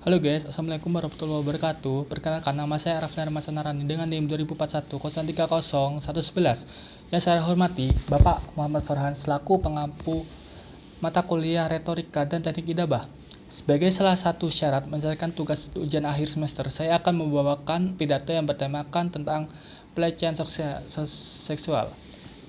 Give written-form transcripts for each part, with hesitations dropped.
Halo guys, Assalamualaikum warahmatullahi wabarakatuh. Perkenalkan, nama saya Raffi Masanarani dengan NIM 2041 Yang saya hormati, Bapak Muhammad Farhan selaku pengampu mata kuliah Retorika dan Teknik Idabah. Sebagai salah satu syarat menyelesaikan tugas ujian akhir semester, saya akan membawakan pidato yang bertemakan tentang pelecehan seksual.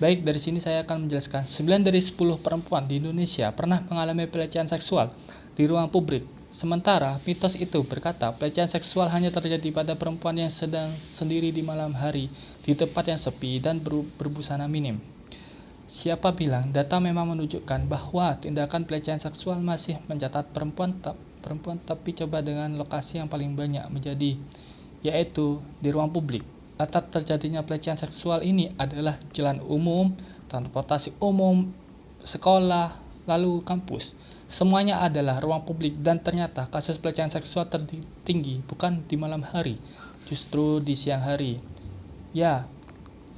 Baik, dari sini saya akan menjelaskan 9 dari 10 perempuan di Indonesia pernah mengalami pelecehan seksual di ruang publik. Sementara mitos itu berkata pelecehan seksual hanya terjadi pada perempuan yang sedang sendiri di malam hari di tempat yang sepi dan berbusana minim. Siapa bilang data memang menunjukkan bahwa tindakan pelecehan seksual masih mencatat perempuan, tapi coba dengan lokasi yang paling banyak menjadi yaitu di ruang publik. Latar terjadinya pelecehan seksual ini adalah jalan umum, transportasi umum, sekolah, lalu kampus. Semuanya adalah ruang publik dan ternyata kasus pelecehan seksual tertinggi bukan di malam hari, justru di siang hari. Ya,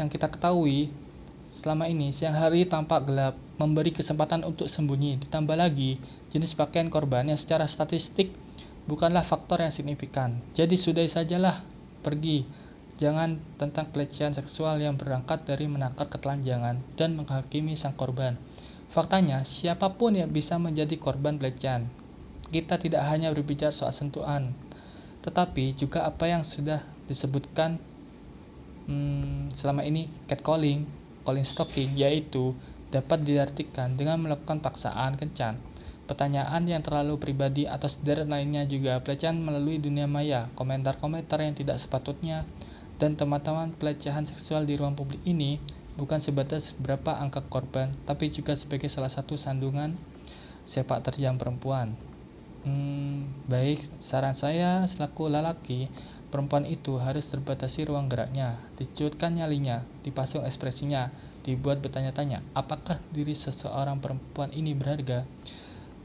yang kita ketahui selama ini siang hari tampak gelap, memberi kesempatan untuk sembunyi. Ditambah lagi jenis pakaian korban yang secara statistik bukanlah faktor yang signifikan. Jadi sudah sajalah pergi. Jangan tentang pelecehan seksual yang berangkat dari menakar ketelanjangan dan menghakimi sang korban. Faktanya, siapapun yang bisa menjadi korban pelecehan. Kita tidak hanya berbicara soal sentuhan, tetapi juga apa yang sudah disebutkan selama ini catcalling, calling stalking, yaitu dapat diartikan dengan melakukan paksaan kencan, pertanyaan yang terlalu pribadi atau sederet lainnya, juga pelecehan melalui dunia maya, komentar-komentar yang tidak sepatutnya, dan teman-teman pelecehan seksual di ruang publik ini bukan sebatas berapa angka korban, tapi juga sebagai salah satu sandungan sepak terjang perempuan. Baik, saran saya selaku lelaki, perempuan itu harus terbatasi ruang geraknya, dicuutkan nyalinya, dipasung ekspresinya, dibuat bertanya-tanya, apakah diri seseorang perempuan ini berharga?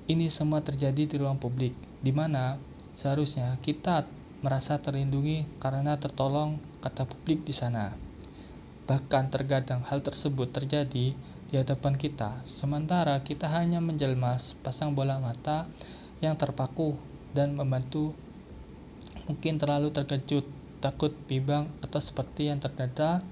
Ini semua terjadi di ruang publik, di mana seharusnya kita merasa terlindungi karena tertolong kata publik di sana. Bahkan terkadang hal tersebut terjadi di hadapan kita, sementara kita hanya menjelma sepasang bola mata yang terpaku dan membantu, mungkin terlalu terkejut, takut, bimbang, atau seperti yang terdata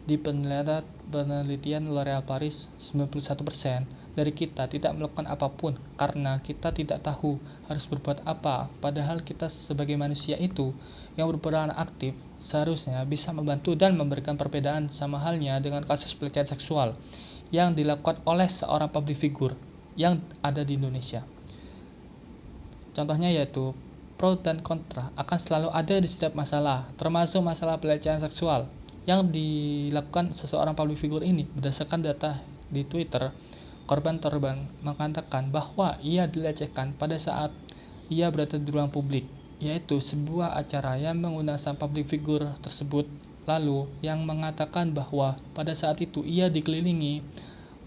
di penelitian L'Oreal Paris, 91% dari kita tidak melakukan apapun karena kita tidak tahu harus berbuat apa, padahal kita sebagai manusia itu yang berperan aktif seharusnya bisa membantu dan memberikan perbedaan, sama halnya dengan kasus pelecehan seksual yang dilakukan oleh seorang public figure yang ada di Indonesia. Contohnya yaitu pro dan kontra akan selalu ada di setiap masalah, termasuk masalah pelecehan seksual yang dilakukan seseorang public figure ini. Berdasarkan data di Twitter, korban mengatakan bahwa ia dilecehkan pada saat ia berada di ruang publik, yaitu sebuah acara yang mengundang sang public figure tersebut, lalu yang mengatakan bahwa pada saat itu ia dikelilingi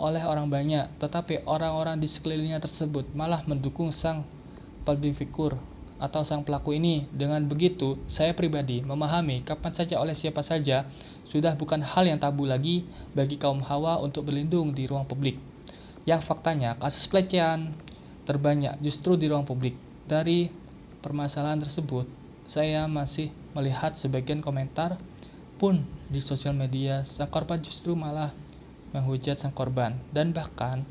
oleh orang banyak, tetapi orang-orang di sekelilingnya tersebut malah mendukung sang public figure atau sang pelaku ini. Dengan begitu, saya pribadi memahami kapan saja oleh siapa saja sudah bukan hal yang tabu lagi bagi kaum hawa untuk berlindung di ruang publik. Yang faktanya, kasus pelecehan terbanyak justru di ruang publik. Dari permasalahan tersebut, saya masih melihat sebagian komentar pun di sosial media, sang korban justru malah menghujat sang korban dan bahkan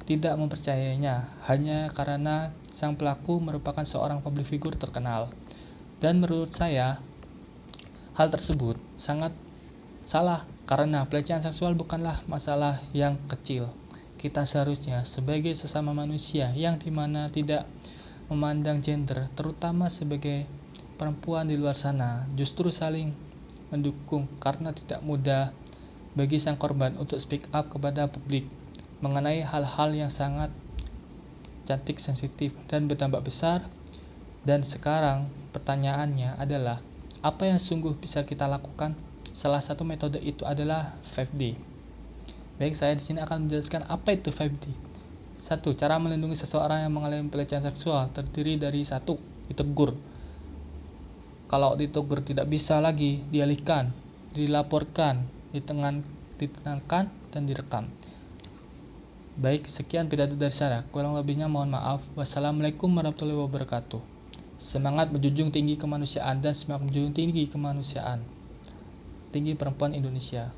tidak mempercayainya hanya karena sang pelaku merupakan seorang public figure terkenal. Dan menurut saya, hal tersebut sangat salah karena pelecehan seksual bukanlah masalah yang kecil. Kita seharusnya sebagai sesama manusia yang dimana tidak memandang gender, terutama sebagai perempuan di luar sana, justru saling mendukung karena tidak mudah bagi sang korban untuk speak up kepada publik mengenai hal-hal yang sangat cantik, sensitif, dan bertambah besar. Dan sekarang pertanyaannya adalah, apa yang sungguh bisa kita lakukan? Salah satu metode itu adalah 5D. Baik, saya di sini akan menjelaskan apa itu 5D. 1. Cara melindungi seseorang yang mengalami pelecehan seksual terdiri dari 1. Ditegur. Kalau ditegur tidak bisa lagi, dialihkan, dilaporkan, ditenangkan, dan direkam. Baik, sekian pidato dari saya. Kurang lebihnya mohon maaf. Wassalamualaikum warahmatullahi wabarakatuh. Semangat menjunjung tinggi kemanusiaan dan semangat menjunjung tinggi kemanusiaan. Tinggi Perempuan Indonesia.